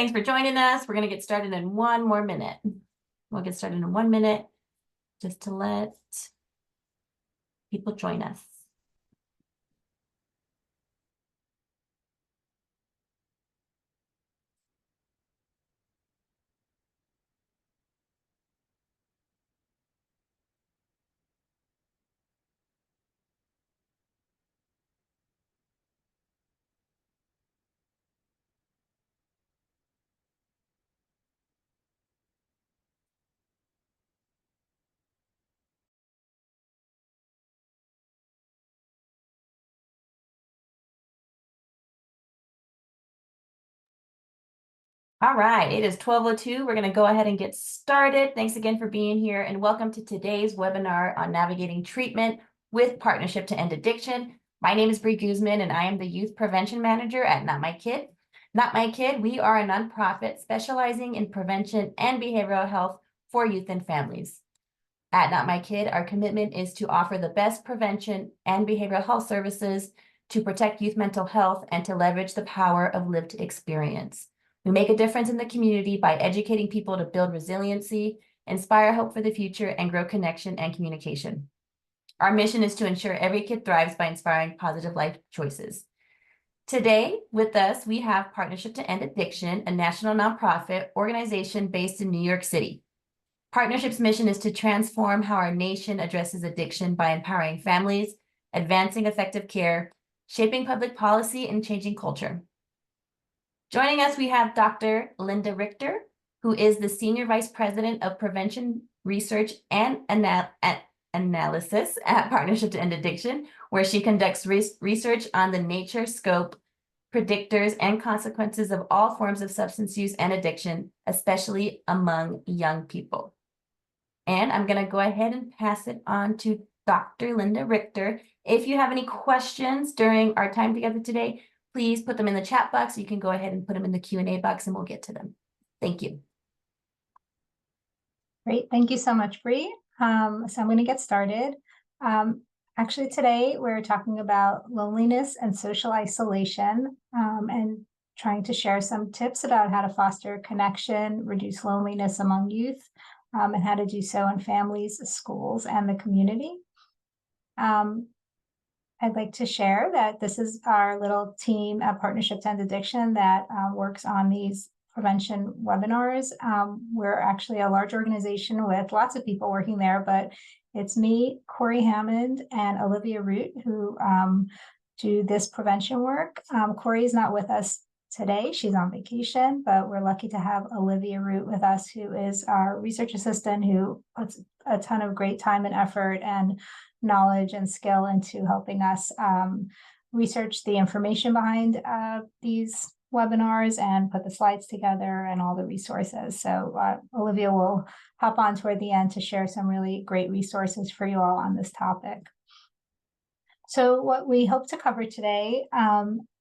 Thanks for joining us. We're going to get started in 1 more minute. We'll get started in 1 minute just to let people join us. All right, it is 12:02. We're going to go ahead and get started. Thanks again for being here, and welcome to today's webinar on navigating treatment with Partnership to End Addiction. My name is Bree Guzman, and I am the Youth Prevention Manager at notMYkid. notMYkid, we are a nonprofit specializing in prevention and behavioral health for youth and families. At notMYkid, our commitment is to offer the best prevention and behavioral health services to protect youth mental health and to leverage the power of lived experience. We make a difference in the community by educating people to build resiliency, inspire hope for the future, and grow connection and communication. Our mission is to ensure every kid thrives by inspiring positive life choices. Today, with us, we have Partnership to End Addiction, a national nonprofit organization based in New York City. Partnership's mission is to transform how our nation addresses addiction by empowering families, advancing effective care, shaping public policy, and changing culture. Joining us, we have Dr. Linda Richter, who is the Senior Vice President of Prevention Research and Analysis at Partnership to End Addiction, where she conducts research on the nature, scope, predictors, and consequences of all forms of substance use and addiction, especially among young people. And I'm going to go ahead and pass it on to Dr. Linda Richter. If you have any questions during our time together today, please put them in the chat box. You can go ahead and put them in the Q&A box and we'll get to them. Thank you. Great. Thank you so much, Bree. So I'm going to get started. Actually, today we're talking about loneliness and social isolation and trying to share some tips about how to foster connection, reduce loneliness among youth, and how to do so in families, schools, and the community. I'd like to share that this is our little team at Partnership to End Addiction that works on these prevention webinars. We're actually a large organization with lots of people working there, but it's me, Corey Hammond, and Olivia Root who do this prevention work. Corey is not with us today. She's on vacation, but we're lucky to have Olivia Root with us, who is our research assistant who puts a ton of great time and effort and knowledge and skill into helping us research the information behind these webinars and put the slides together and all the resources. So Olivia will hop on toward the end to share some really great resources for you all on this topic. So what we hope to cover today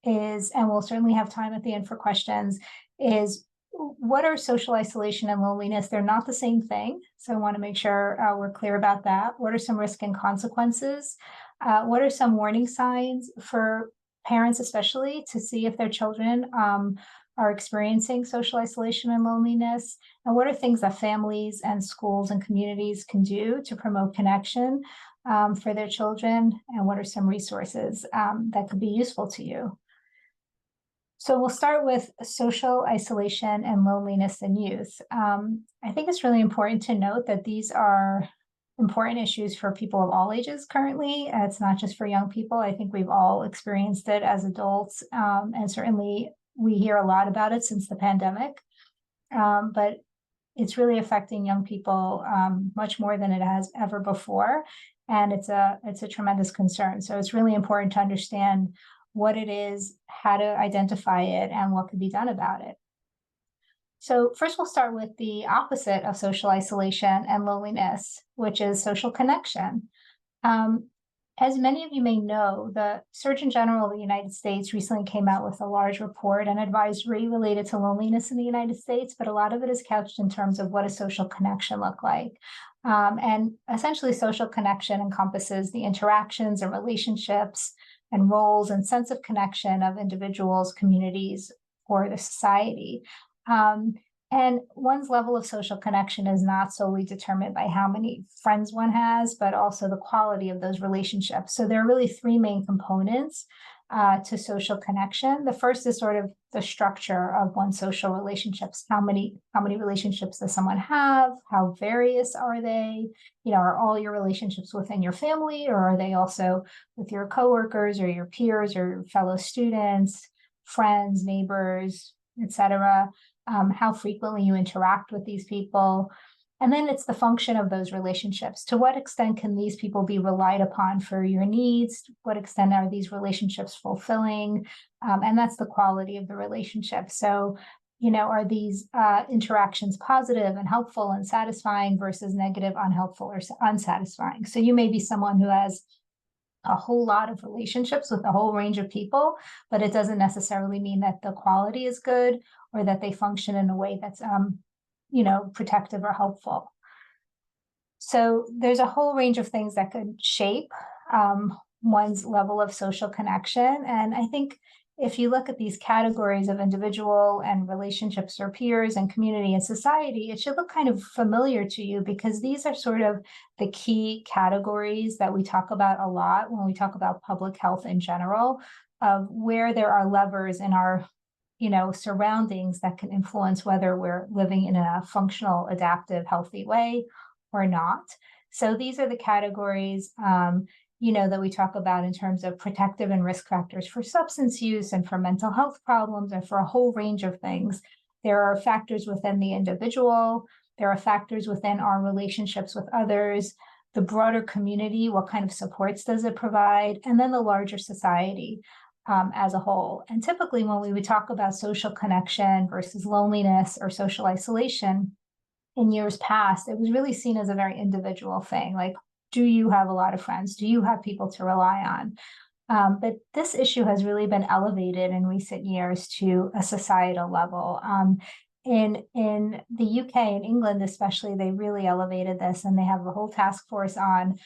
is, and we'll certainly have time at the end for questions, is what are social isolation and loneliness? They're not the same thing. So I want to make sure we're clear about that. What are some risks and consequences? What are some warning signs for parents, especially, to see if their children are experiencing social isolation and loneliness? And what are things that families and schools and communities can do to promote connection for their children? And what are some resources that could be useful to you? So we'll start with social isolation and loneliness in youth. I think it's really important to note that these are important issues for people of all ages currently. It's not just for young people. I think we've all experienced it as adults, and certainly we hear a lot about it since the pandemic. But it's really affecting young people much more than it has ever before, and it's a tremendous concern. So it's really important to understand what it is, how to identify it, and what can be done about it. So first, we'll start with the opposite of social isolation and loneliness, which is social connection. As many of you may know, the Surgeon General of the United States recently came out with a large report and advisory related to loneliness in the United States, but a lot of it is couched in terms of what does social connection look like. And essentially, social connection encompasses the interactions and relationships and roles and sense of connection of individuals, communities, or the society. And one's level of social connection is not solely determined by how many friends one has, but also the quality of those relationships. So there are really three main components to social connection. The first is sort of the structure of one's social relationships. How many relationships does someone have? How various are they? Are all your relationships within your family, or are they also with your coworkers or your peers or fellow students, friends, neighbors, etc.? How frequently you interact with these people. And then it's the function of those relationships. To what extent can these people be relied upon for your needs? What extent are these relationships fulfilling? And that's the quality of the relationship. So, are these interactions positive and helpful and satisfying versus negative, unhelpful, or unsatisfying? So you may be someone who has a whole lot of relationships with a whole range of people, but it doesn't necessarily mean that the quality is good or that they function in a way that's protective or helpful. So there's a whole range of things that could shape one's level of social connection. And I think if you look at these categories of individual and relationships or peers and community and society, it should look kind of familiar to you, because these are sort of the key categories that we talk about a lot when we talk about public health in general, of where there are levers in our surroundings that can influence whether we're living in a functional, adaptive, healthy way or not. So these are the categories that we talk about in terms of protective and risk factors for substance use and for mental health problems and for a whole range of things. There are factors within the individual. There are factors within our relationships with others, the broader community, what kind of supports does it provide, and then the larger society as a whole. And typically when we would talk about social connection versus loneliness or social isolation in years past, it was really seen as a very individual thing. Like, do you have a lot of friends? Do you have people to rely on? But this issue has really been elevated in recent years to a societal level. In the UK and England especially, they really elevated this, and they have a whole task force on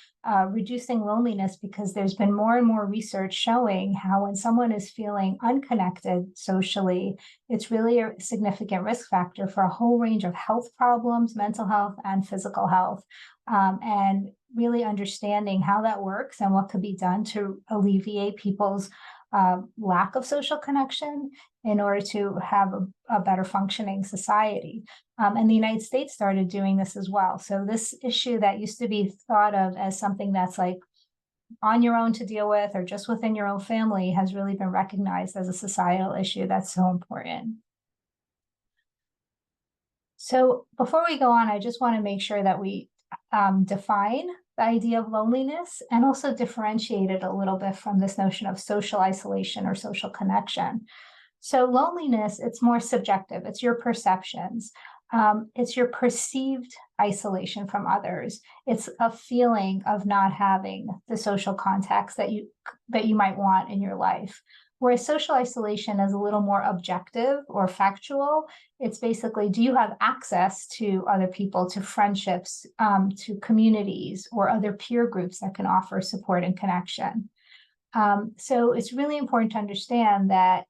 reducing loneliness, because there's been more and more research showing how when someone is feeling unconnected socially, it's really a significant risk factor for a whole range of health problems, mental health and physical health. And really understanding how that works and what could be done to alleviate people's lack of social connection in order to have a better functioning society. And the United States started doing this as well. So this issue that used to be thought of as something that's like on your own to deal with or just within your own family has really been recognized as a societal issue that's so important. So before we go on, I just want to make sure that we define the idea of loneliness and also differentiate it a little bit from this notion of social isolation or social connection. So loneliness, it's more subjective. It's your perceptions. It's your perceived isolation from others. It's a feeling of not having the social contacts that you might want in your life. Whereas social isolation is a little more objective or factual. It's basically, do you have access to other people, to friendships, to communities or other peer groups that can offer support and connection? So it's really important to understand that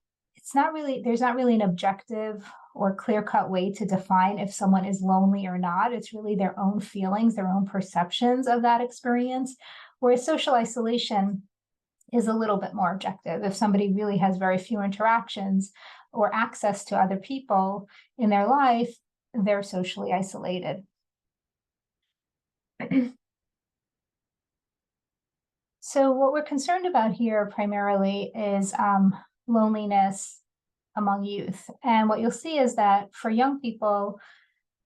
there's not really an objective or clear-cut way to define if someone is lonely or not. It's really their own feelings, their own perceptions of that experience. Whereas social isolation is a little bit more objective. If somebody really has very few interactions or access to other people in their life, they're socially isolated. So what we're concerned about here primarily is loneliness among youth. And what you'll see is that for young people,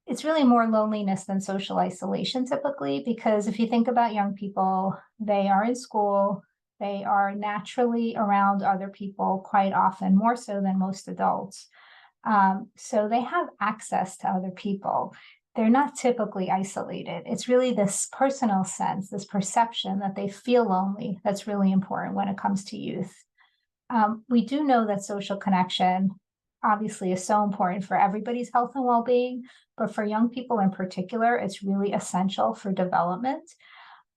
it's really more loneliness than social isolation typically, because if you think about young people, they are in school, they are naturally around other people quite often, more so than most adults. So they have access to other people. They're not typically isolated. It's really this personal sense, this perception that they feel lonely, that's really important when it comes to youth. We do know that social connection obviously is so important for everybody's health and well-being, but for young people in particular, it's really essential for development.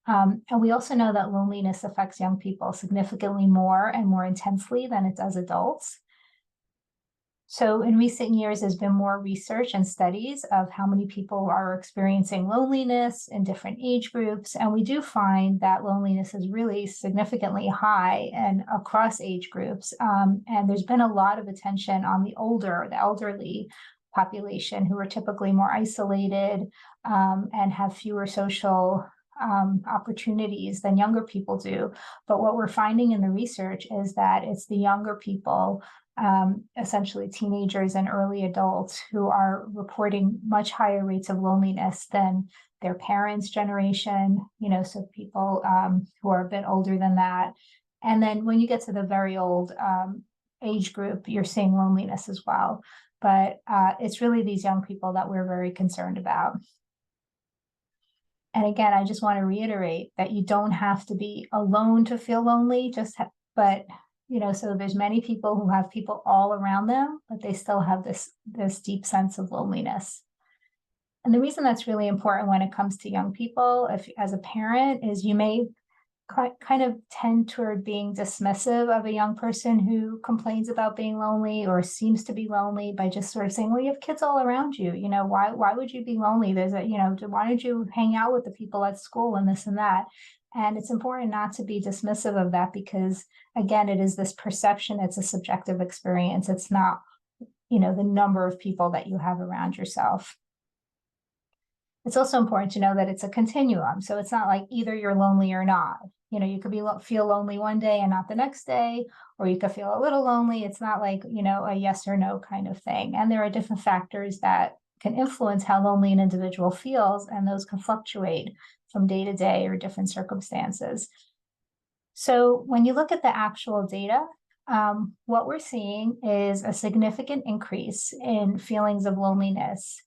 And we also know that loneliness affects young people significantly more and more intensely than it does adults. So in recent years, there's been more research and studies of how many people are experiencing loneliness in different age groups. And we do find that loneliness is really significantly high and across age groups. And there's been a lot of attention on the elderly population who are typically more isolated and have fewer social opportunities than younger people do. But what we're finding in the research is that it's the younger people, essentially teenagers and early adults, who are reporting much higher rates of loneliness than their parents' generation, so people who are a bit older than that. And then when you get to the very old age group, you're seeing loneliness as well. But it's really these young people that we're very concerned about. And again, I just want to reiterate that you don't have to be alone to feel lonely, but so there's many people who have people all around them, but they still have this deep sense of loneliness. And the reason that's really important when it comes to young people, if as a parent, is you may kind of tend toward being dismissive of a young person who complains about being lonely or seems to be lonely by just sort of saying, well, you have kids all around you, why would you be lonely? Why don't you hang out with the people at school and this and that? And it's important not to be dismissive of that because, again, it is this perception. It's a subjective experience. It's not, the number of people that you have around yourself. It's also important to know that it's a continuum. So it's not like either you're lonely or not. You could feel lonely one day and not the next day, or you could feel a little lonely. It's not like, a yes or no kind of thing. And there are different factors that can influence how lonely an individual feels, and those can fluctuate from day to day or different circumstances. So when you look at the actual data, what we're seeing is a significant increase in feelings of loneliness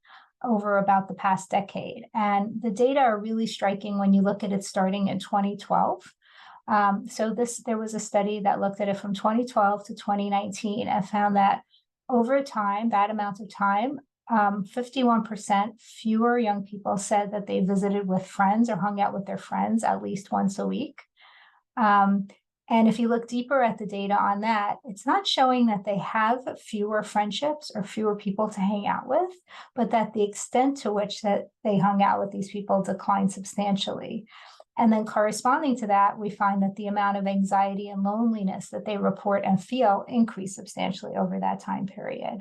over about the past decade. And the data are really striking when you look at it starting in 2012. There was a study that looked at it from 2012 to 2019 and found that over time, that amount of time, 51% fewer young people said that they visited with friends or hung out with their friends at least once a week. And if you look deeper at the data on that, it's not showing that they have fewer friendships or fewer people to hang out with, but that the extent to which that they hung out with these people declined substantially. And then corresponding to that, we find that the amount of anxiety and loneliness that they report and feel increased substantially over that time period.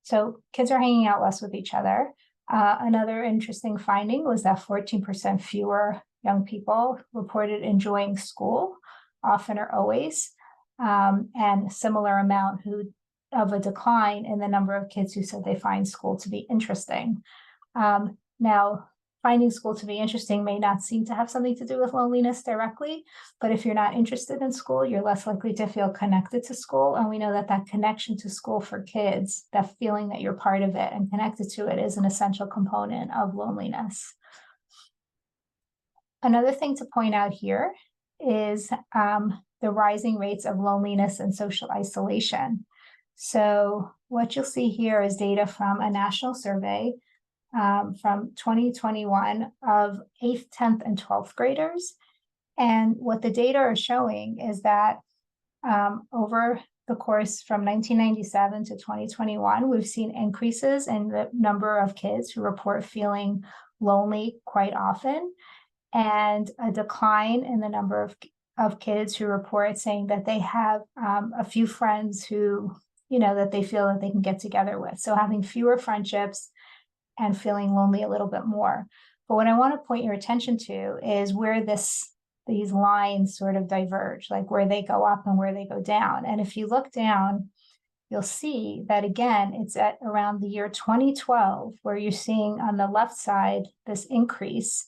So kids are hanging out less with each other. Another interesting finding was that 14% fewer young people reported enjoying school, often or always, and similar amount of a decline in the number of kids who said they find school to be interesting. Now, finding school to be interesting may not seem to have something to do with loneliness directly, but if you're not interested in school, you're less likely to feel connected to school. And we know that that connection to school for kids, that feeling that you're part of it and connected to it, is an essential component of loneliness. Another thing to point out here is the rising rates of loneliness and social isolation. So what you'll see here is data from a national survey from 2021 of 8th, 10th, and 12th graders. And what the data are showing is that over the course from 1997 to 2021, we've seen increases in the number of kids who report feeling lonely quite often, and a decline in the number of kids who report saying that they have a few friends who, that they feel that they can get together with. So having fewer friendships and feeling lonely a little bit more. But what I want to point your attention to is where these lines sort of diverge, like where they go up and where they go down. And if you look down, you'll see that, again, it's at around the year 2012, where you're seeing on the left side this increase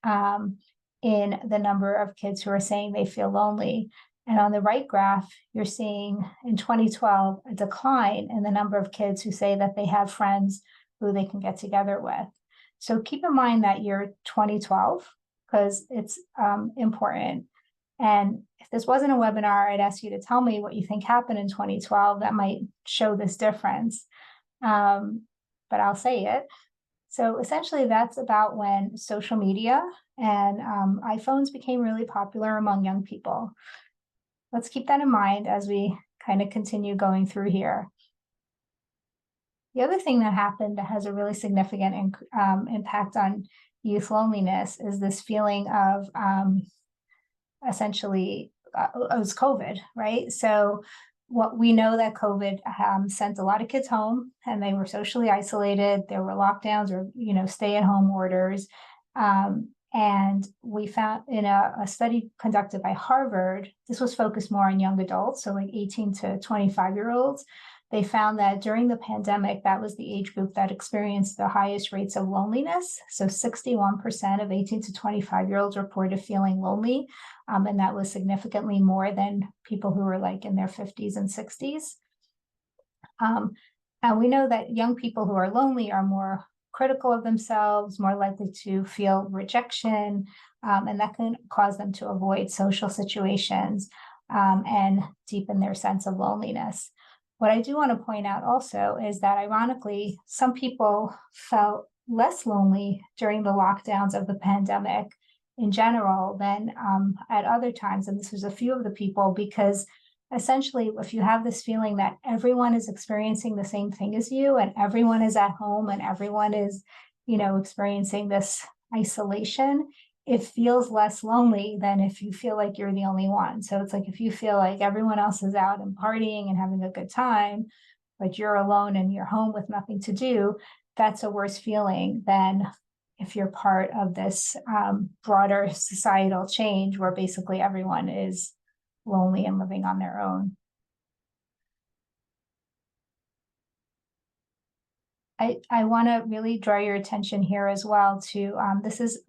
in the number of kids who are saying they feel lonely. And on the right graph, you're seeing in 2012 a decline in the number of kids who say that they have friends who they can get together with. So keep in mind that year 2012, because it's important. And if this wasn't a webinar, I'd ask you to tell me what you think happened in 2012 that might show this difference. But I'll say it. So essentially, that's about when social media and iPhones became really popular among young people. Let's keep that in mind as we kind of continue going through here. The other thing that happened that has a really significant impact on youth loneliness is this feeling of essentially it was COVID, right? So what we know that COVID sent a lot of kids home and they were socially isolated. There were lockdowns or, stay at home orders. And we found in a study conducted by Harvard, this was focused more on young adults, so like 18 to 25-year-olds. They found that during the pandemic, that was the age group that experienced the highest rates of loneliness. So 61% of 18 to 25-year-olds reported feeling lonely. And that was significantly more than people who were like in their 50s and 60s. And we know that young people who are lonely are more critical of themselves, more likely to feel rejection, and that can cause them to avoid social situations and deepen their sense of loneliness. What I do want to point out also is that ironically, some people felt less lonely during the lockdowns of the pandemic in general than at other times. And this was a few of the people, because essentially, if you have this feeling that everyone is experiencing the same thing as you, and everyone is at home and everyone is, experiencing this isolation, it feels less lonely than if you feel like you're the only one. So it's like if you feel like everyone else is out and partying and having a good time, but you're alone and you're home with nothing to do, that's a worse feeling than if you're part of this broader societal change where basically everyone is lonely and living on their own. I want to really draw your attention here as well to this is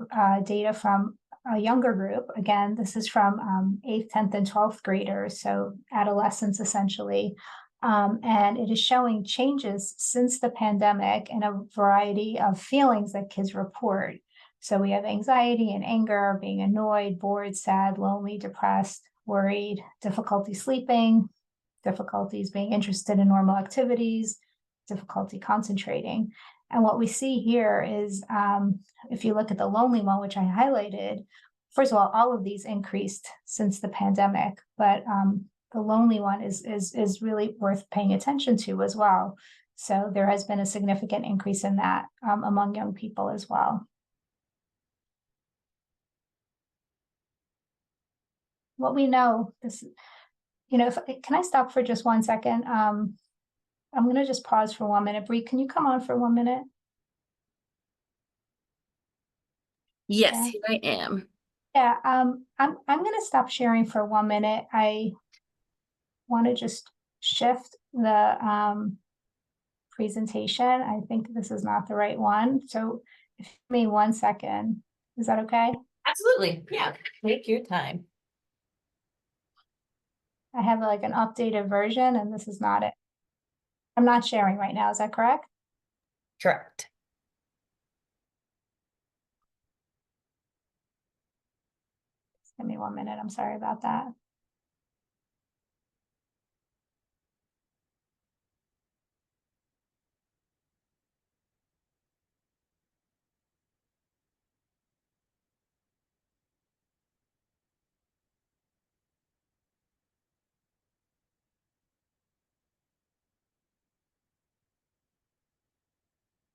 data from a younger group. Again, this is from 8th, 10th, and 12th graders, so adolescents essentially. And it is showing changes since the pandemic in a variety of feelings that kids report. So we have anxiety and anger, being annoyed, bored, sad, lonely, depressed, worried, difficulty sleeping, difficulties being interested in normal activities, difficulty concentrating. And what we see here is, if you look at the lonely one, which I highlighted, first of all of these increased since the pandemic, but the lonely one is really worth paying attention to as well. So there has been a significant increase in that among young people as well. What we know, can I stop for just 1 second? I'm going to just pause for 1 minute. Bree, can you come on for 1 minute? Yes, Yeah. here I am. Yeah, I'm going to stop sharing for 1 minute. I want to just shift the presentation. I think this is not the right one. So if you give me 1 second, is that okay? Absolutely. Yeah, take your time. I have like an updated version and this is not it. I'm not sharing right now. Is that correct? Correct. Just give me 1 minute. I'm sorry about that.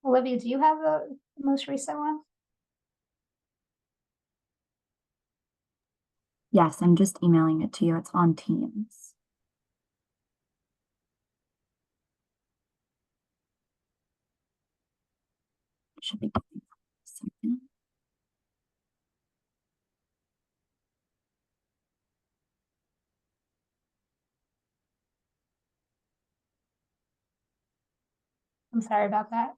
Olivia, do you have the most recent one? Yes, I'm just emailing it to you. It's on Teams. It should be coming up in a second. I'm sorry about that.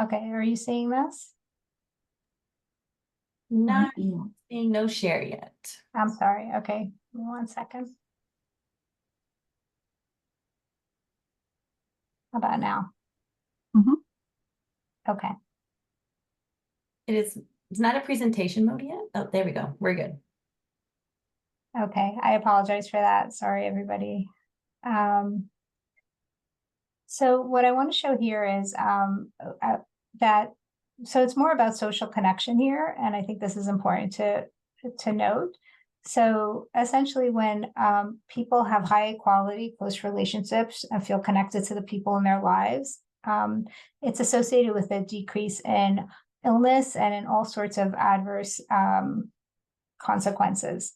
Okay, are you seeing this? Not Yeah. seeing no share yet. I'm sorry. Okay, 1 second. How about now? Mhm. Okay. It's not a presentation mode yet. Oh, there we go. We're good. Okay, I apologize for that. Sorry, everybody. So what I want to show here is that, so it's more about social connection here, and I think this is important to note. So essentially, when people have high quality, close relationships and feel connected to the people in their lives, it's associated with a decrease in illness and in all sorts of adverse consequences.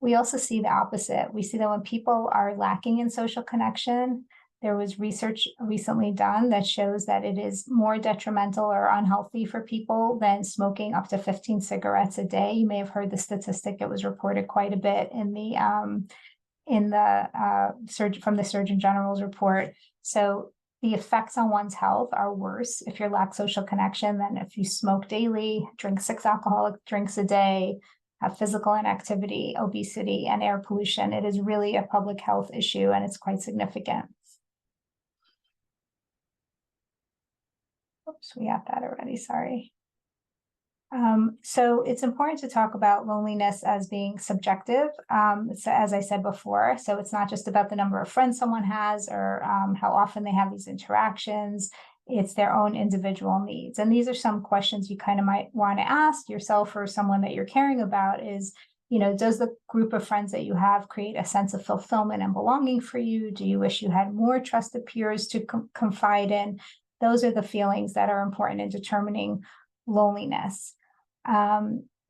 We also see the opposite. We see that when people are lacking in social connection, there was research recently done that shows that it is more detrimental or unhealthy for people than smoking up to 15 cigarettes a day. You may have heard the statistic. It was reported quite a bit in the from the Surgeon General's report. So the effects on one's health are worse if you lack social connection than if you smoke daily, drink 6 alcoholic drinks a day, have physical inactivity, obesity, and air pollution. It is really a public health issue, and it's quite significant. Oops, we got that already, sorry. So it's important to talk about loneliness as being subjective. So as I said before, so it's not just about the number of friends someone has or how often they have these interactions. It's their own individual needs. And these are some questions you kind of might want to ask yourself or someone that you're caring about is, does the group of friends that you have create a sense of fulfillment and belonging for you? Do you wish you had more trusted peers to confide in? Those are the feelings that are important in determining loneliness.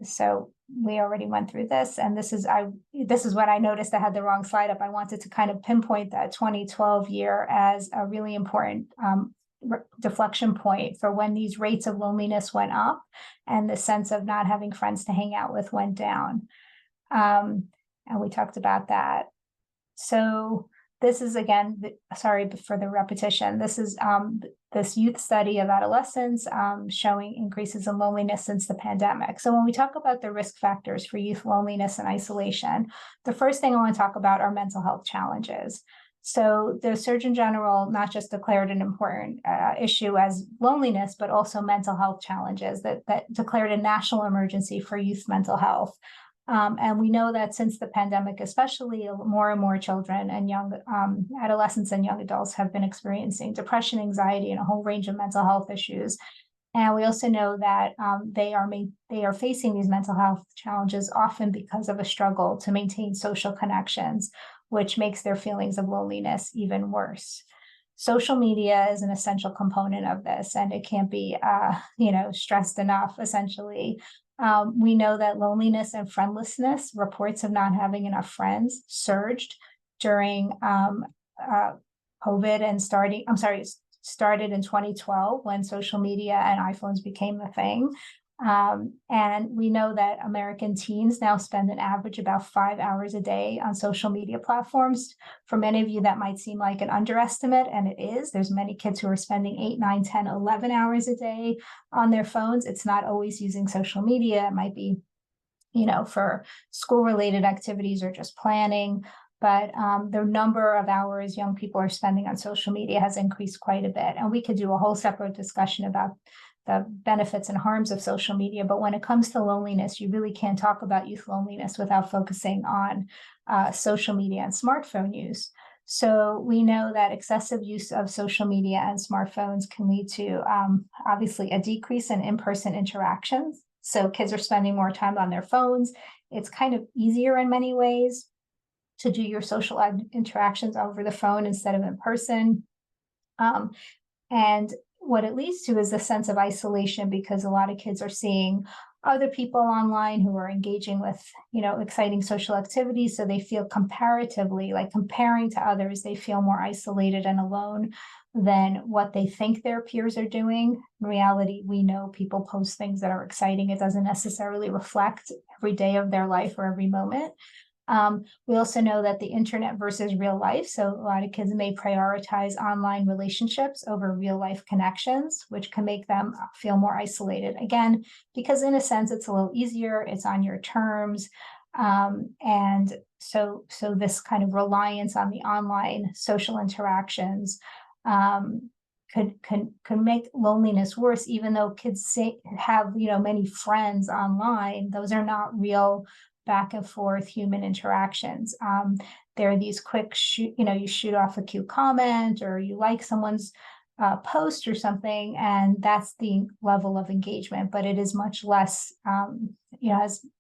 So we already went through this, and this is what I noticed. I had the wrong slide up. I wanted to kind of pinpoint that 2012 year as a really important deflection point for when these rates of loneliness went up and the sense of not having friends to hang out with went down. And we talked about that. So this is, again, sorry for the repetition. This is this youth study of adolescents showing increases in loneliness since the pandemic. So when we talk about the risk factors for youth loneliness and isolation, the first thing I want to talk about are mental health challenges. So the Surgeon General not just declared an important issue as loneliness, but also mental health challenges that declared a national emergency for youth mental health. And we know that since the pandemic, especially more and more children and young adolescents and young adults have been experiencing depression, anxiety, and a whole range of mental health issues. And we also know that they are facing these mental health challenges often because of a struggle to maintain social connections, which makes their feelings of loneliness even worse. Social media is an essential component of this, and it can't be, stressed enough, essentially. We know that loneliness and friendlessness, reports of not having enough friends, surged during COVID and started in 2012 when social media and iPhones became a thing. And we know that American teens now spend an average about 5 hours a day on social media platforms. For many of you, that might seem like an underestimate, and it is. There's many kids who are spending 8, 9, 10, 11 hours a day on their phones. It's not always using social media. It might be, for school-related activities or just planning. But the number of hours young people are spending on social media has increased quite a bit. And we could do a whole separate discussion about the benefits and harms of social media. But when it comes to loneliness, you really can't talk about youth loneliness without focusing on social media and smartphone use. So we know that excessive use of social media and smartphones can lead to obviously a decrease in in-person interactions. So kids are spending more time on their phones. It's kind of easier in many ways to do your social interactions over the phone instead of in person. And what it leads to is a sense of isolation because a lot of kids are seeing other people online who are engaging with, exciting social activities. So they feel comparatively, like comparing to others, they feel more isolated and alone than what they think their peers are doing. In reality, we know people post things that are exciting. It doesn't necessarily reflect every day of their life or every moment. We also know that the internet versus real life. So a lot of kids may prioritize online relationships over real life connections, which can make them feel more isolated. Again, because in a sense, it's a little easier, it's on your terms. And so this kind of reliance on the online social interactions could make loneliness worse, even though kids have, many friends online. Those are not real back and forth human interactions. There are these quick you shoot off a cute comment or you like someone's post or something, and that's the level of engagement, but it is much less,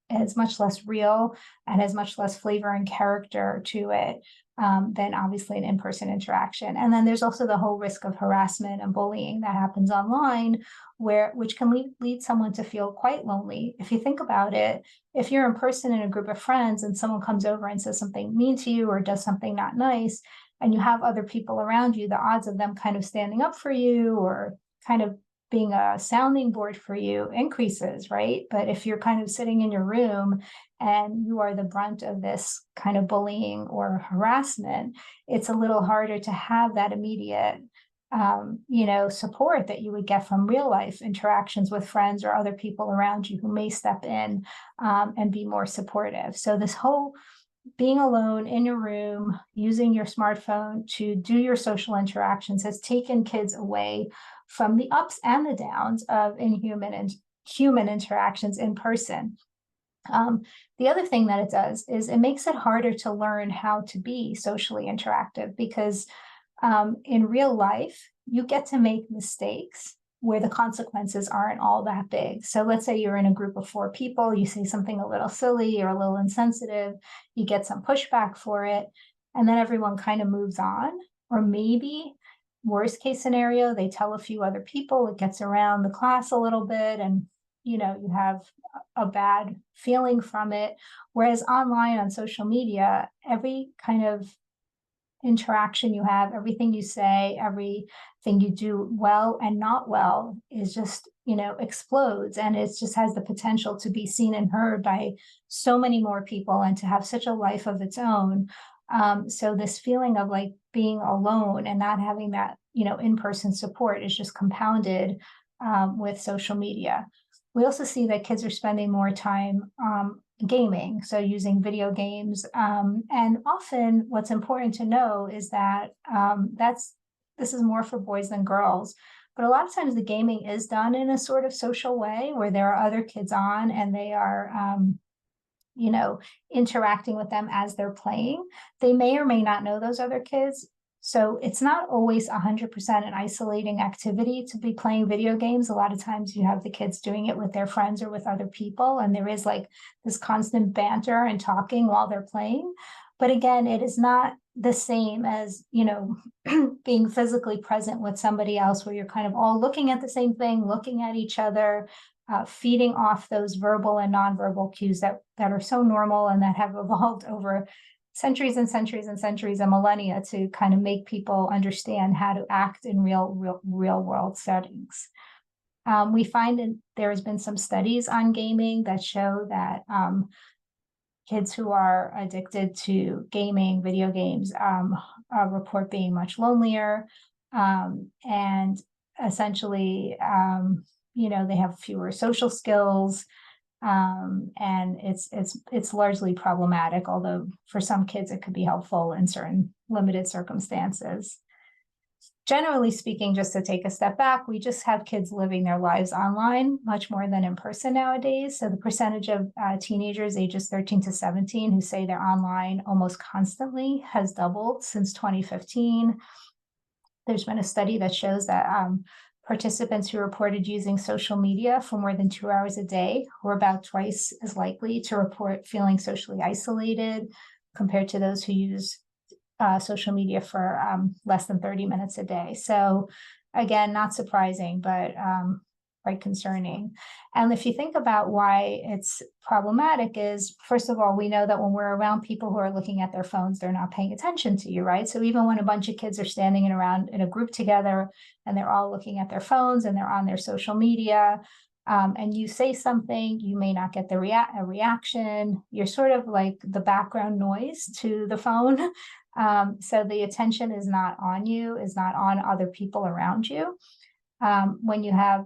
has much less real and has much less flavor and character to it than obviously an in-person interaction. And then there's also the whole risk of harassment and bullying that happens online, which can lead someone to feel quite lonely. If you think about it, if you're in person in a group of friends and someone comes over and says something mean to you or does something not nice, and you have other people around you, the odds of them kind of standing up for you or kind of being a sounding board for you increases, right? But if you're kind of sitting in your room and you are the brunt of this kind of bullying or harassment, it's a little harder to have that immediate support that you would get from real life interactions with friends or other people around you who may step in and be more supportive. So this whole being alone in your room, using your smartphone to do your social interactions has taken kids away from the ups and the downs of human interactions in person. The other thing that it does is it makes it harder to learn how to be socially interactive because in real life, you get to make mistakes where the consequences aren't all that big. So let's say you're in a group of 4 people, you say something a little silly or a little insensitive, you get some pushback for it, and then everyone kind of moves on. Or maybe, worst case scenario, they tell a few other people, it gets around the class a little bit, and you have a bad feeling from it. Whereas online on social media, every kind of interaction you have, everything you say, everything you do well and not well is just, explodes. And it just has the potential to be seen and heard by so many more people and to have such a life of its own. So this feeling of like being alone and not having that, in-person support is just compounded with social media. We also see that kids are spending more time gaming, so using video games. And often what's important to know is that this is more for boys than girls. But a lot of times the gaming is done in a sort of social way where there are other kids on and they are, interacting with them as they're playing. They may or may not know those other kids. So it's not always 100% an isolating activity to be playing video games. A lot of times you have the kids doing it with their friends or with other people, and there is like this constant banter and talking while they're playing. But again, it is not the same as, being physically present with somebody else where you're kind of all looking at the same thing, looking at each other, feeding off those verbal and nonverbal cues that are so normal and that have evolved over centuries and centuries and centuries and millennia to kind of make people understand how to act in real world settings. We find there has been some studies on gaming that show that kids who are addicted to gaming, video games, report being much lonelier, and essentially, they have fewer social skills. And it's largely problematic, although for some kids it could be helpful in certain limited circumstances. Generally speaking, just to take a step back, we just have kids living their lives online much more than in person nowadays. So the percentage of teenagers ages 13 to 17 who say they're online almost constantly has doubled since 2015. There's been a study that shows that participants who reported using social media for more than 2 hours a day were about twice as likely to report feeling socially isolated compared to those who use social media for less than 30 minutes a day. So again, not surprising, but quite concerning. And if you think about why it's problematic is, first of all, we know that when we're around people who are looking at their phones, they're not paying attention to you, right? So even when a bunch of kids are standing around in a group together and they're all looking at their phones and they're on their social media, and you say something, you may not get a reaction. You're sort of like the background noise to the phone. So the attention is not on you, is not on other people around you. When you have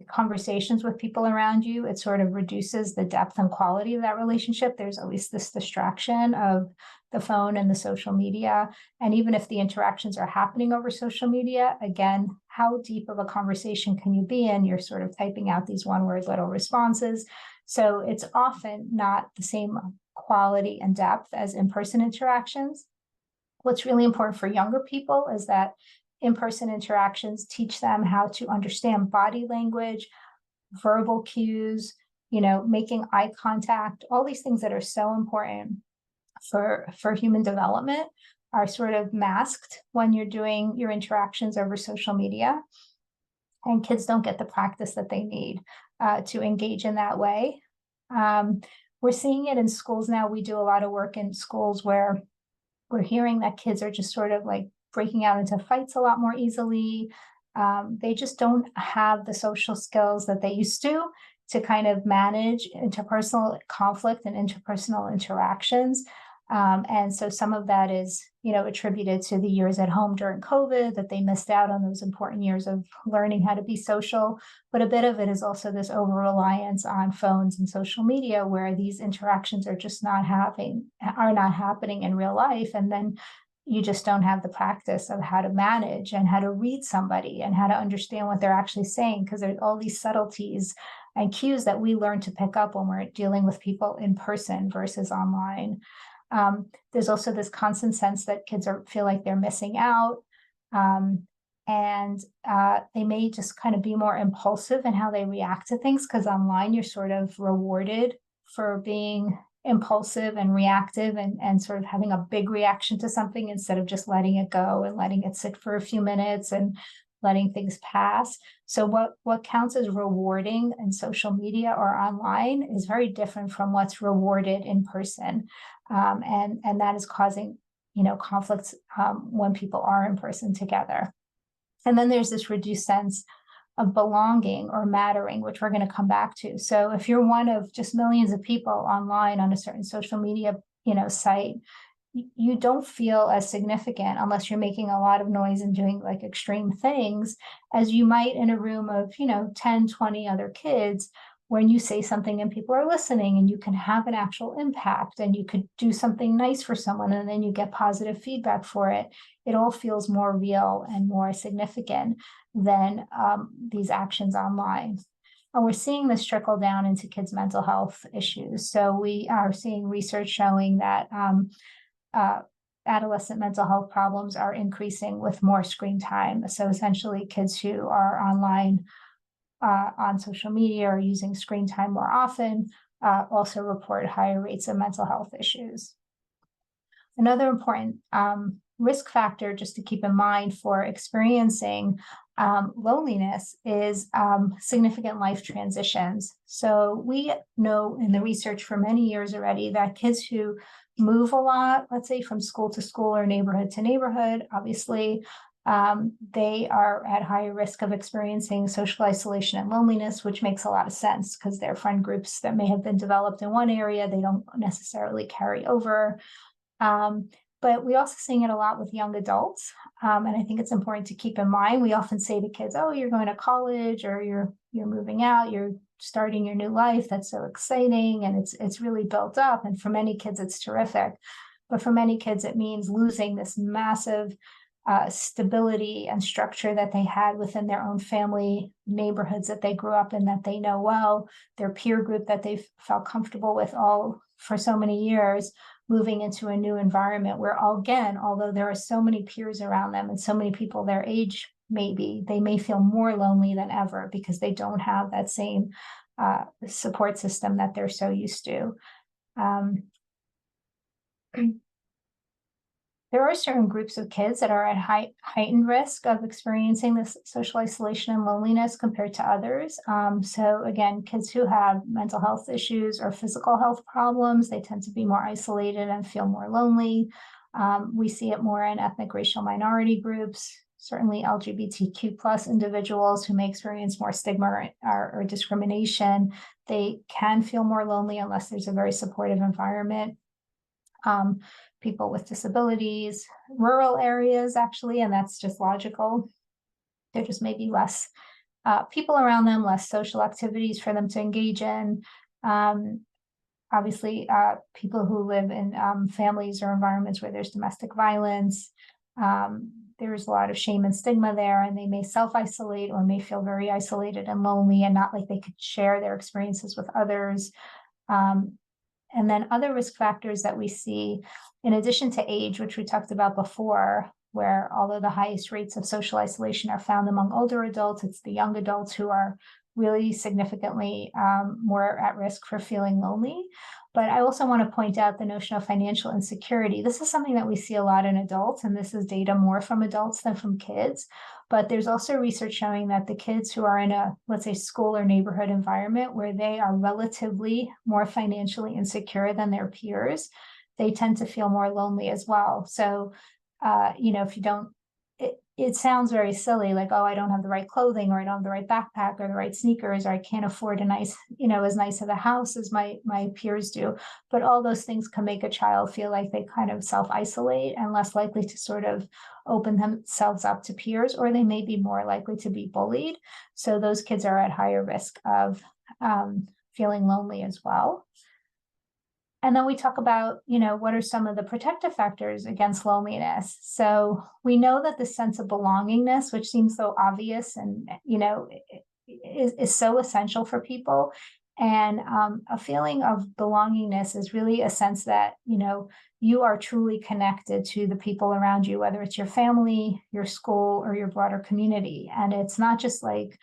conversations with people around you, it sort of reduces the depth and quality of that relationship. There's always this distraction of the phone and the social media. And even if the interactions are happening over social media, again, how deep of a conversation can you be in? You're sort of typing out these one-word little responses. So it's often not the same quality and depth as in-person interactions. What's really important for younger people is that in-person interactions teach them how to understand body language, verbal cues, making eye contact, all these things that are so important for human development are sort of masked when you're doing your interactions over social media. And kids don't get the practice that they need to engage in that way. We're seeing it in schools now. We do a lot of work in schools where we're hearing that kids are just sort of like breaking out into fights a lot more easily. They just don't have the social skills that they used to kind of manage interpersonal conflict and interpersonal interactions. And so some of that is, attributed to the years at home during COVID, that they missed out on those important years of learning how to be social. But a bit of it is also this over-reliance on phones and social media, where these interactions are just not happening in real life. And then you just don't have the practice of how to manage and how to read somebody and how to understand what they're actually saying, because there's all these subtleties and cues that we learn to pick up when we're dealing with people in person versus online. There's also this constant sense that kids feel like they're missing out, and they may just kind of be more impulsive in how they react to things, because online you're sort of rewarded for being impulsive and reactive and sort of having a big reaction to something instead of just letting it go and letting it sit for a few minutes and letting things pass. So what counts as rewarding in social media or online is very different from what's rewarded in person. And that is causing, conflicts when people are in person together. And then there's this reduced sense of belonging or mattering, which we're going to come back to. So if you're one of just millions of people online on a certain social media, site, you don't feel as significant unless you're making a lot of noise and doing like extreme things as you might in a room of, 10, 20 other kids, when you say something and people are listening and you can have an actual impact and you could do something nice for someone and then you get positive feedback for it. It all feels more real and more significant than these actions online. And we're seeing this trickle down into kids' mental health issues. So we are seeing research showing that adolescent mental health problems are increasing with more screen time. So essentially kids who are online on social media or using screen time more often also report higher rates of mental health issues. Another important risk factor just to keep in mind for experiencing loneliness is significant life transitions. So we know in the research for many years already that kids who move a lot, let's say from school to school or neighborhood to neighborhood, obviously, they are at higher risk of experiencing social isolation and loneliness, which makes a lot of sense because their friend groups that may have been developed in one area, they don't necessarily carry over. But we also seeing it a lot with young adults. And I think it's important to keep in mind, we often say to kids, oh, you're going to college or you're moving out, you're starting your new life. That's so exciting. And it's really built up. And for many kids, it's terrific. But for many kids, it means losing this massive stability and structure that they had within their own family, neighborhoods that they grew up in, that they know well, their peer group that they felt comfortable with all for so many years, moving into a new environment where, again, although there are so many peers around them and so many people their age, maybe they may feel more lonely than ever because they don't have that same support system that they're so used to. There are certain groups of kids that are at heightened risk of experiencing this social isolation and loneliness compared to others. So again, kids who have mental health issues or physical health problems, they tend to be more isolated and feel more lonely. We see it more in ethnic racial minority groups. certainly LGBTQ plus individuals who may experience more stigma or discrimination. They can feel more lonely unless there's a very supportive environment. People with disabilities, rural areas, actually, and that's just logical. There just may be less people around them, less social activities for them to engage in. Obviously, people who live in families or environments where there's domestic violence, there's a lot of shame and stigma there, and they may self-isolate or may feel very isolated and lonely and not like they could share their experiences with others. And then other risk factors that we see, in addition to age, which we talked about before, where although the highest rates of social isolation are found among older adults, it's the young adults who are really significantly more at risk for feeling lonely. But I also want to point out the notion of financial insecurity. This is something that we see a lot in adults, and this is data more from adults than from kids. But there's also research showing that the kids who are in a, let's say, school or neighborhood environment where they are relatively more financially insecure than their peers, they tend to feel more lonely as well. So, if you don't, it sounds very silly, like, oh, I don't have the right clothing, or I don't have the right backpack or the right sneakers, or I can't afford a nice, as nice of a house as my peers do. But all those things can make a child feel like they kind of self-isolate and less likely to sort of open themselves up to peers, or they may be more likely to be bullied. So those kids are at higher risk of feeling lonely as well. And then we talk about, what are some of the protective factors against loneliness? So we know that the sense of belongingness, which seems so obvious and, is so essential for people. And a feeling of belongingness is really a sense that, you are truly connected to the people around you, whether it's your family, your school, or your broader community. And it's not just like,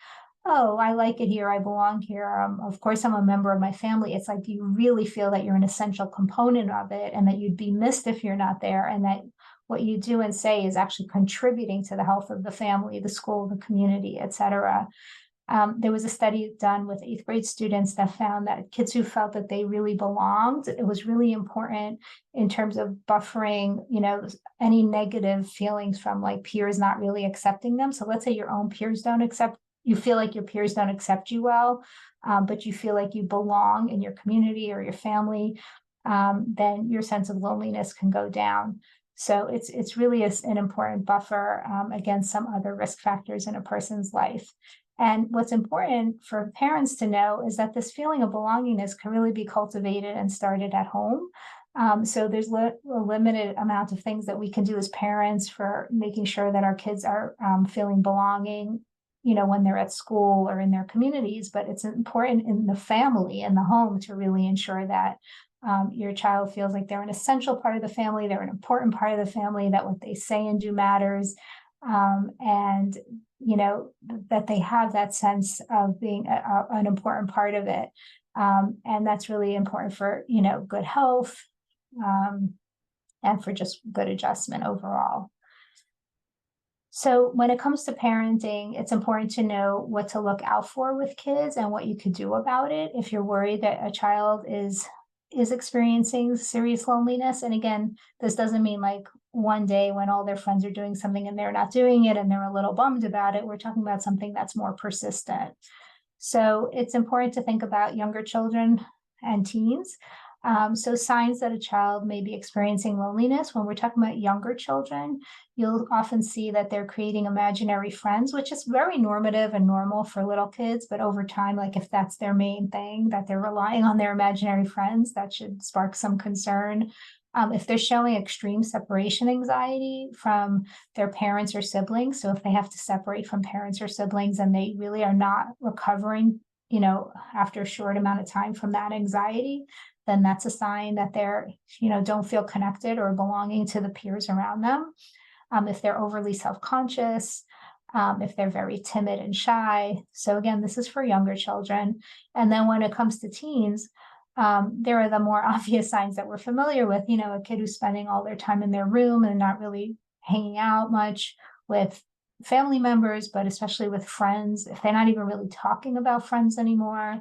oh, I like it here, I belong here. Of course, I'm a member of my family. It's like you really feel that you're an essential component of it and that you'd be missed if you're not there, and that what you do and say is actually contributing to the health of the family, the school, the community, etc. There was a study done with 8th grade students that found that kids who felt that they really belonged, it was really important in terms of buffering, any negative feelings from like peers not really accepting them. So let's say your own peers you feel like your peers don't accept you well, but you feel like you belong in your community or your family, then your sense of loneliness can go down. So it's really an important buffer against some other risk factors in a person's life. And what's important for parents to know is that this feeling of belongingness can really be cultivated and started at home. So there's a limited amount of things that we can do as parents for making sure that our kids are feeling belonging, when they're at school or in their communities. But it's important in the family and the home to really ensure that your child feels like they're an essential part of the family, they're an important part of the family, that what they say and do matters, and that they have that sense of being an important part of it. And that's really important for, good health, and for just good adjustment overall. So when it comes to parenting, it's important to know what to look out for with kids and what you could do about it if you're worried that a child is experiencing serious loneliness. And again, this doesn't mean like one day when all their friends are doing something and they're not doing it and they're a little bummed about it. We're talking about something that's more persistent. So it's important to think about younger children and teens. So signs that a child may be experiencing loneliness. When we're talking about younger children, you'll often see that they're creating imaginary friends, which is very normative and normal for little kids. But over time, like if that's their main thing, that they're relying on their imaginary friends, that should spark some concern. If they're showing extreme separation anxiety from their parents or siblings, so if they have to separate from parents or siblings and they really are not recovering, after a short amount of time from that anxiety, then that's a sign that they're, don't feel connected or belonging to the peers around them. If they're overly self-conscious, if they're very timid and shy. So again, this is for younger children. And then when it comes to teens, there are the more obvious signs that we're familiar with, a kid who's spending all their time in their room and not really hanging out much with family members, but especially with friends, if they're not even really talking about friends anymore.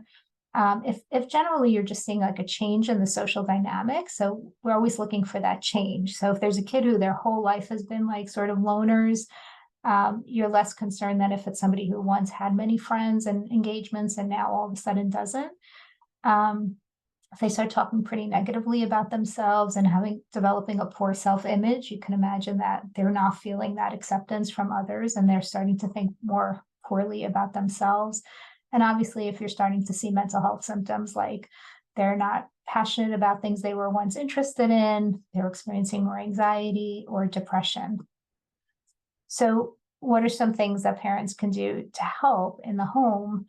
If generally you're just seeing like a change in the social dynamic, so we're always looking for that change. So if there's a kid who their whole life has been like sort of loners, You're less concerned than if it's somebody who once had many friends and engagements and now all of a sudden doesn't. If they start talking pretty negatively about themselves and developing a poor self-image, you can imagine that they're not feeling that acceptance from others and they're starting to think more poorly about themselves. And obviously, if you're starting to see mental health symptoms like they're not passionate about things they were once interested in, they're experiencing more anxiety or depression. So what are some things that parents can do to help in the home?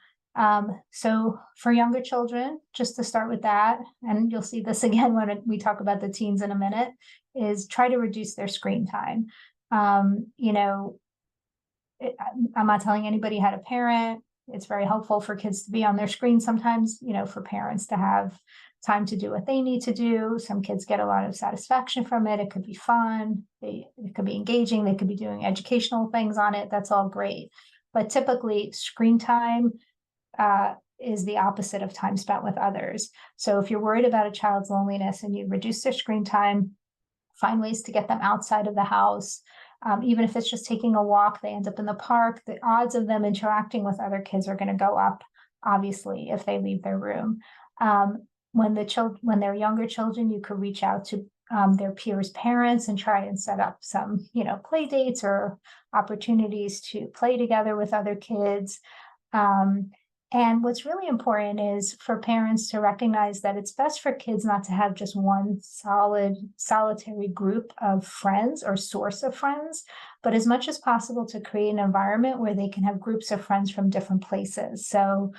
So for younger children, just to start with that, and you'll see this again when we talk about the teens in a minute, is try to reduce their screen time. You know, I'm not telling anybody how to parent. It's very helpful for kids to be on their screen sometimes, you know, for parents to have time to do what they need to do. Some kids get a lot of satisfaction from it. It could be fun. It could be engaging. They could be doing educational things on it. That's all great. But typically screen time is the opposite of time spent with others. So if you're worried about a child's loneliness and you reduce their screen time, find ways to get them outside of the house. Even if it's just taking a walk, they end up in the park, the odds of them interacting with other kids are going to go up, obviously, if they leave their room. When they're younger children, you could reach out to their peers' parents and try and set up some, you know, play dates or opportunities to play together with other kids. And what's really important is for parents to recognize that it's best for kids not to have just one solitary group of friends or source of friends, but as much as possible to create an environment where they can have groups of friends from different places. So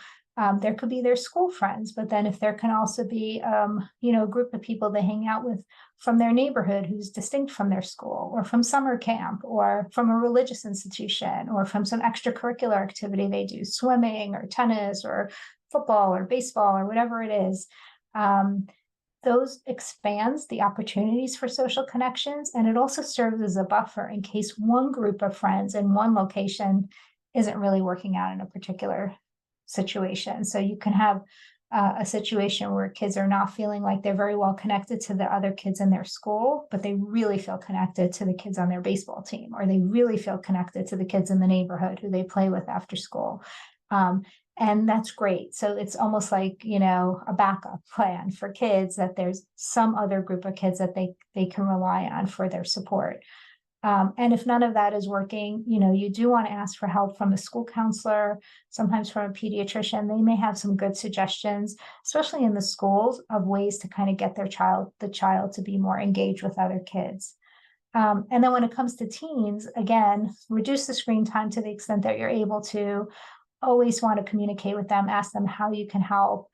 there could be their school friends, but then if there can also be, you know, a group of people they hang out with from their neighborhood who's distinct from their school, or from summer camp, or from a religious institution, or from some extracurricular activity they do, swimming or tennis or football or baseball or whatever it is. Those expands the opportunities for social connections, and it also serves as a buffer in case one group of friends in one location isn't really working out in a particular situation. So you can have a situation where kids are not feeling like they're very well connected to the other kids in their school, but they really feel connected to the kids on their baseball team, or they really feel connected to the kids in the neighborhood who they play with after school. And that's great. So it's almost like, you know, a backup plan for kids, that there's some other group of kids that they can rely on for their support. And if none of that is working, you know, you do want to ask for help from a school counselor, sometimes from a pediatrician. They may have some good suggestions, especially in the schools, of ways to kind of get the child to be more engaged with other kids. And then when it comes to teens, again, reduce the screen time to the extent that you're able to. Always want to communicate with them, ask them how you can help.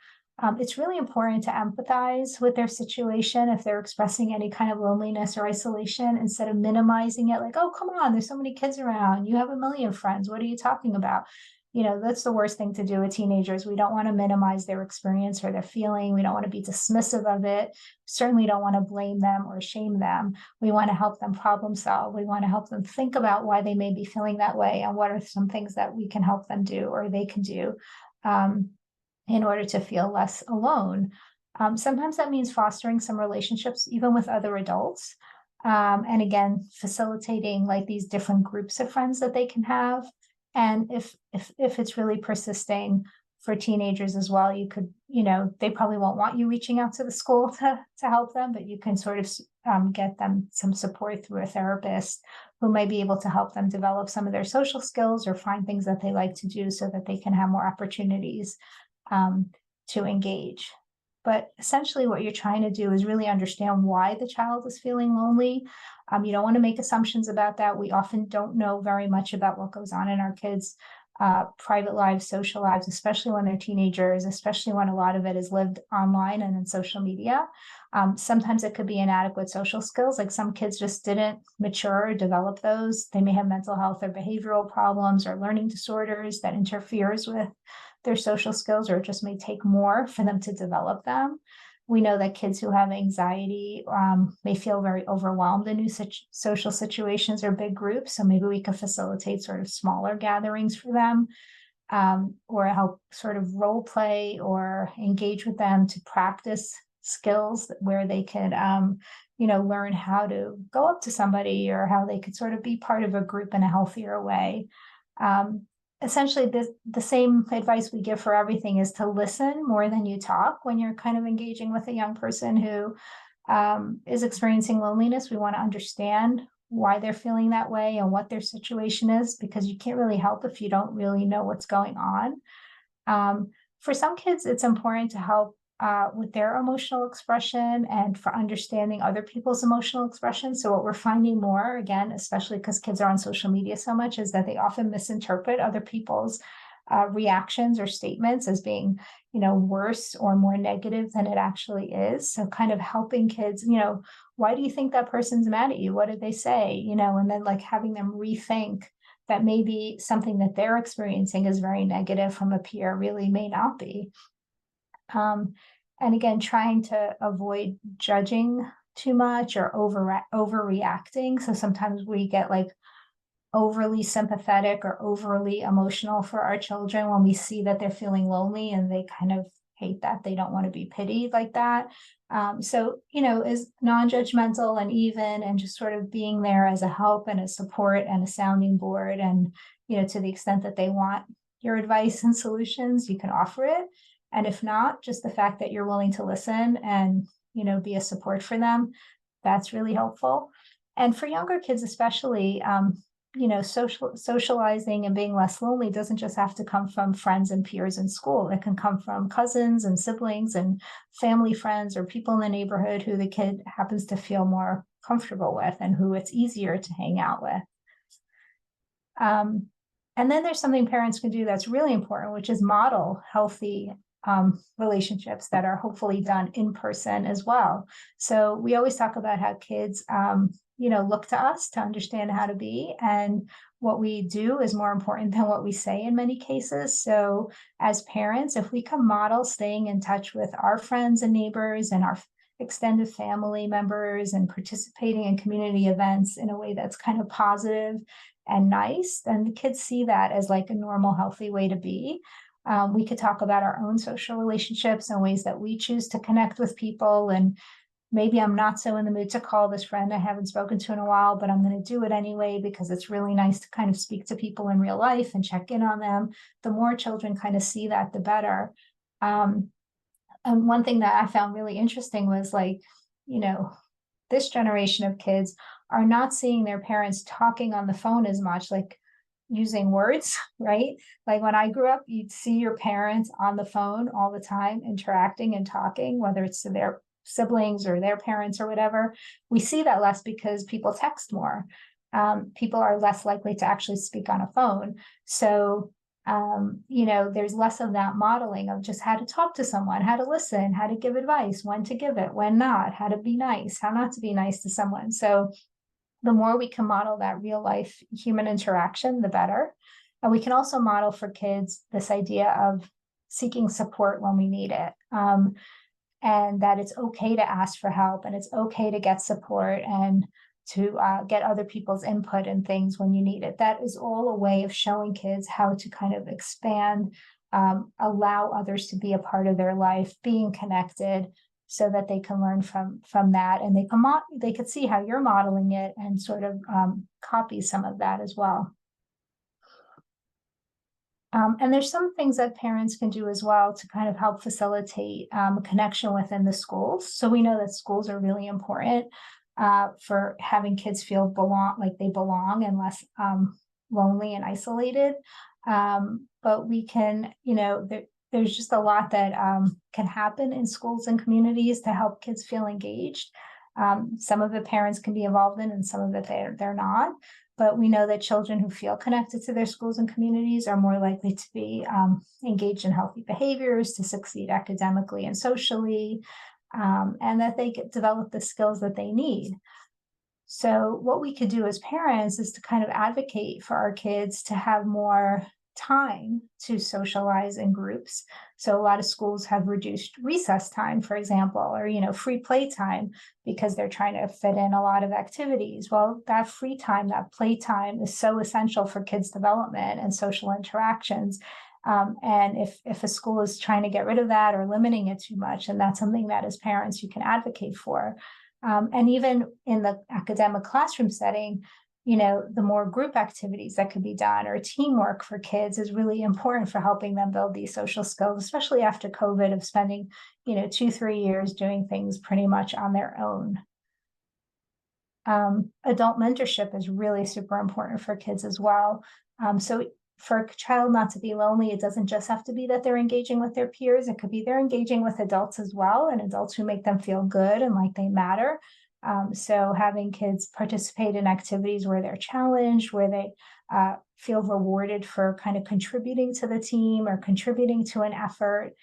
It's really important to empathize with their situation if they're expressing any kind of loneliness or isolation, instead of minimizing it, like, oh, come on, there's so many kids around. You have a million friends. What are you talking about? You know, that's the worst thing to do with teenagers. We don't want to minimize their experience or their feeling. We don't want to be dismissive of it. Certainly don't want to blame them or shame them. We want to help them problem solve. We want to help them think about why they may be feeling that way and what are some things that we can help them do or they can do in order to feel less alone. Sometimes that means fostering some relationships, even with other adults. And again, facilitating like these different groups of friends that they can have. And if it's really persisting for teenagers as well, you could, you know, they probably won't want you reaching out to the school to help them, but you can sort of get them some support through a therapist who may be able to help them develop some of their social skills or find things that they like to do so that they can have more opportunities to engage. But essentially what you're trying to do is really understand why the child is feeling lonely. You don't want to make assumptions about that. We often don't know very much about what goes on in our kids' private lives, social lives, especially when they're teenagers, especially when a lot of it is lived online and in social media. Sometimes it could be inadequate social skills, like some kids just didn't mature or develop those. They may have mental health or behavioral problems or learning disorders that interferes with their social skills, or it just may take more for them to develop them. We know that kids who have anxiety may feel very overwhelmed in new social situations or big groups. So maybe we can facilitate sort of smaller gatherings for them, or help sort of role play or engage with them to practice skills where they can learn how to go up to somebody or how they could sort of be part of a group in a healthier way. Essentially, the same advice we give for everything is to listen more than you talk when you're kind of engaging with a young person who is experiencing loneliness. We want to understand why they're feeling that way and what their situation is, because you can't really help if you don't really know what's going on. For some kids, it's important to help with their emotional expression and for understanding other people's emotional expression. So what we're finding more, again, especially because kids are on social media so much, is that they often misinterpret other people's reactions or statements as being, worse or more negative than it actually is. So kind of helping kids, why do you think that person's mad at you? What did they say? And then like having them rethink that maybe something that they're experiencing is very negative from a peer really may not be. And again, trying to avoid judging too much or overreacting. So sometimes we get like overly sympathetic or overly emotional for our children when we see that they're feeling lonely and they kind of hate that. They don't want to be pitied like that. So, is non-judgmental and even and just sort of being there as a help and a support and a sounding board. And, to the extent that they want your advice and solutions, you can offer it. And if not, just the fact that you're willing to listen and, be a support for them, that's really helpful. And for younger kids, especially, socializing and being less lonely doesn't just have to come from friends and peers in school. It can come from cousins and siblings and family friends or people in the neighborhood who the kid happens to feel more comfortable with and who it's easier to hang out with. And then there's something parents can do that's really important, which is model healthy relationships that are hopefully done in person as well. So we always talk about how kids, look to us to understand how to be, and what we do is more important than what we say in many cases. So as parents, if we can model staying in touch with our friends and neighbors and our extended family members and participating in community events in a way that's kind of positive and nice, then the kids see that as like a normal, healthy way to be. We could talk about our own social relationships and ways that we choose to connect with people. And maybe I'm not so in the mood to call this friend I haven't spoken to in a while, but I'm going to do it anyway because it's really nice to kind of speak to people in real life and check in on them. The more children kind of see that, the better. And one thing that I found really interesting was like, this generation of kids are not seeing their parents talking on the phone as much, like using words, right? Like when I grew up, you'd see your parents on the phone all the time, interacting and talking, whether it's to their siblings or their parents or whatever. We see that less because people text more. People are less likely to actually speak on a phone. So, there's less of that modeling of just how to talk to someone, how to listen, how to give advice, when to give it, when not, how to be nice, how not to be nice to someone. So the more we can model that real life human interaction, the better. And we can also model for kids this idea of seeking support when we need it. And that it's okay to ask for help and it's okay to get support and to get other people's input and things when you need it. That is all a way of showing kids how to kind of expand, allow others to be a part of their life, being connected, so that they can learn from that, and they could see how you're modeling it and sort of copy some of that as well. And there's some things that parents can do as well to kind of help facilitate connection within the schools. So we know that schools are really important for having kids feel like they belong and less lonely and isolated. But we can, there's just a lot that can happen in schools and communities to help kids feel engaged. Some of it parents can be involved in and some of it they're not. But we know that children who feel connected to their schools and communities are more likely to be engaged in healthy behaviors, to succeed academically and socially, and that they develop the skills that they need. So what we could do as parents is to kind of advocate for our kids to have more time to socialize in groups. So a lot of schools have reduced recess time, for example, or, free play time because they're trying to fit in a lot of activities. Well, that free time, that play time is so essential for kids' development and social interactions. And if a school is trying to get rid of that or limiting it too much, and that's something that as parents you can advocate for. And even in the academic classroom setting, you know, the more group activities that could be done or teamwork for kids is really important for helping them build these social skills, especially after COVID of spending, you know, 2-3 years doing things pretty much on their own. Adult mentorship is really super important for kids as well. So for a child not to be lonely, it doesn't just have to be that they're engaging with their peers. It could be they're engaging with adults as well, and adults who make them feel good and like they matter. So having kids participate in activities where they're challenged, where they feel rewarded for kind of contributing to the team or contributing to an effort.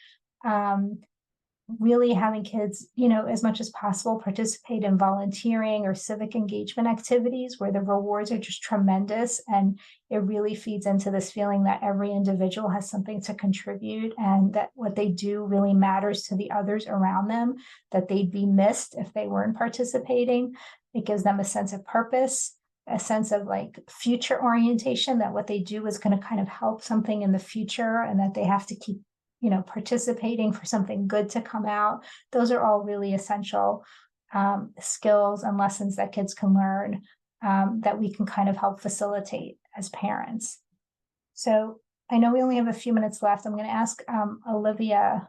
Really having kids, you know, as much as possible, participate in volunteering or civic engagement activities where the rewards are just tremendous. And it really feeds into this feeling that every individual has something to contribute and that what they do really matters to the others around them, that they'd be missed if they weren't participating. It gives them a sense of purpose, a sense of like future orientation, that what they do is going to kind of help something in the future and that they have to keep, you know, participating for something good to come out. Those are all really essential skills and lessons that kids can learn that we can kind of help facilitate as parents. So I know we only have a few minutes left. I'm going to ask Olivia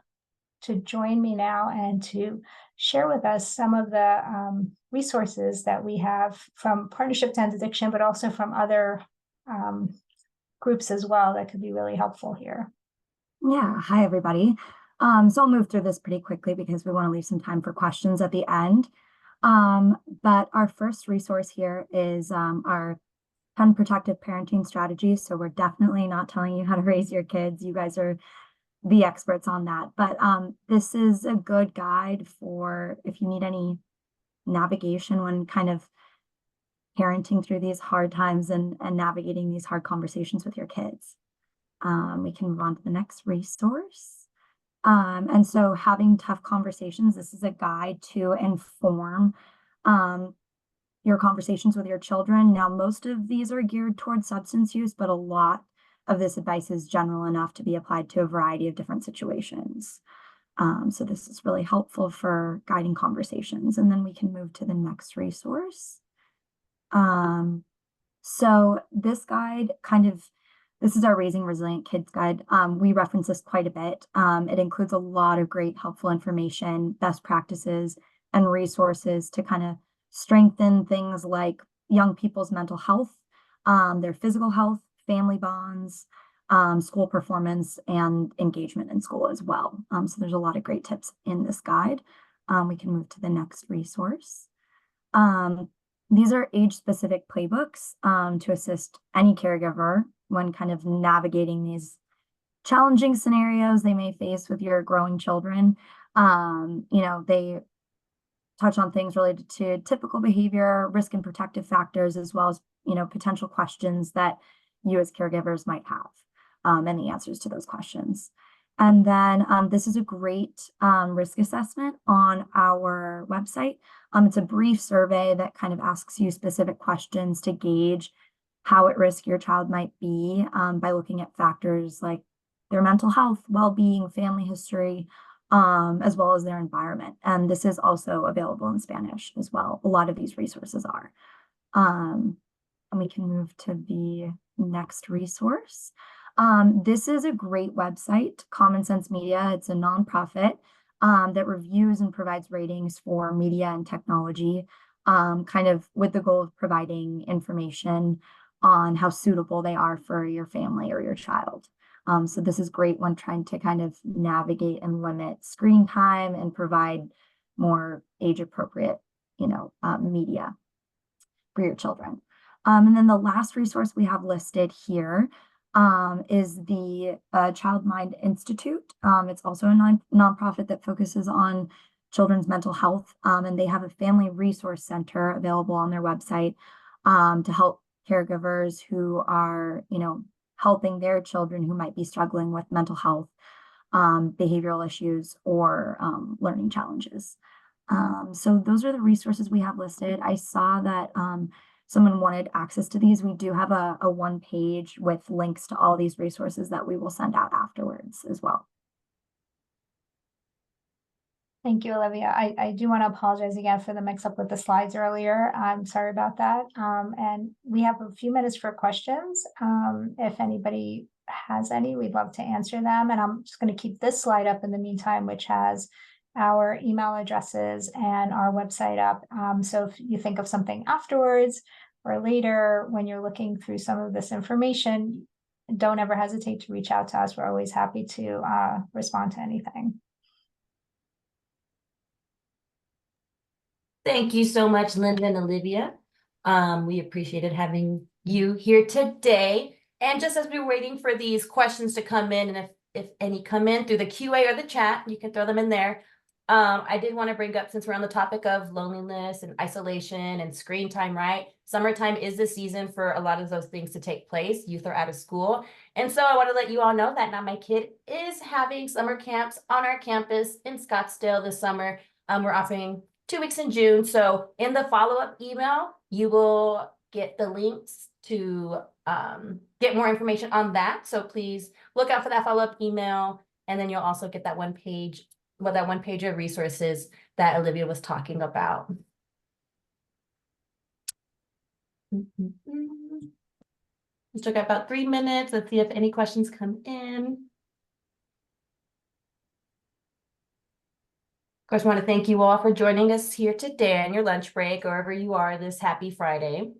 to join me now and to share with us some of the resources that we have from Partnership to End Addiction, but also from other groups as well that could be really helpful here. Yeah, hi everybody. So I'll move through this pretty quickly because we want to leave some time for questions at the end. But our first resource here is our 10 protective parenting strategies. So we're definitely not telling you how to raise your kids. You guys are the experts on that. But this is a good guide for if you need any navigation when kind of parenting through these hard times and navigating these hard conversations with your kids. We can move on to the next resource. And so having tough conversations, this is a guide to inform your conversations with your children. Now, most of these are geared towards substance use, but a lot of this advice is general enough to be applied to a variety of different situations. So this is really helpful for guiding conversations. And then we can move to the next resource. So this guide this is our Raising Resilient Kids guide. We reference this quite a bit. It includes a lot of great helpful information, best practices, and resources to kind of strengthen things like young people's mental health, their physical health, family bonds, school performance, and engagement in school as well. So there's a lot of great tips in this guide. We can move to the next resource. These are age-specific playbooks to assist any caregiver when kind of navigating these challenging scenarios they may face with your growing children. You know, they touch on things related to typical behavior, risk and protective factors, as well as, you know, potential questions that you as caregivers might have, and the answers to those questions. And then this is a great risk assessment on our website. It's a brief survey that kind of asks you specific questions to gauge how at risk your child might be by looking at factors like their mental health, well-being, family history, as well as their environment. And this is also available in Spanish as well. A lot of these resources are. And we can move to the next resource. This is a great website, Common Sense Media. It's a nonprofit that reviews and provides ratings for media and technology, kind of with the goal of providing information on how suitable they are for your family or your child. So this is great when trying to kind of navigate and limit screen time and provide more age-appropriate, you know, media for your children. And then the last resource we have listed here is the Child Mind Institute. It's also a nonprofit that focuses on children's mental health, and they have a family resource center available on their website to help caregivers who are, you know, helping their children who might be struggling with mental health, behavioral issues, or learning challenges. So those are the resources we have listed. I saw that someone wanted access to these. We do have a one page with links to all these resources that we will send out afterwards as well. Thank you, Olivia. I do want to apologize again for the mix-up with the slides earlier. I'm sorry about that. And we have a few minutes for questions. If anybody has any, we'd love to answer them. And I'm just going to keep this slide up in the meantime, which has our email addresses and our website up. So if you think of something afterwards or later when you're looking through some of this information, don't ever hesitate to reach out to us. We're always happy to respond to anything. Thank you so much, Linda and Olivia. We appreciated having you here today. And just as we were waiting for these questions to come in, and if any come in through the QA or the chat, you can throw them in there. I did want to bring up, since we're on the topic of loneliness and isolation and screen time, right? Summertime is the season for a lot of those things to take place. Youth are out of school. And so I want to let you all know that notMYkid is having summer camps on our campus in Scottsdale this summer. We're offering 2 weeks in June. So in the follow-up email, you will get the links to get more information on that. So please look out for that follow-up email. And then you'll also get that one page of resources that Olivia was talking about. Let's look at about 3 minutes. Let's see if any questions come in. Of course, I want to thank you all for joining us here today on your lunch break, or wherever you are this happy Friday.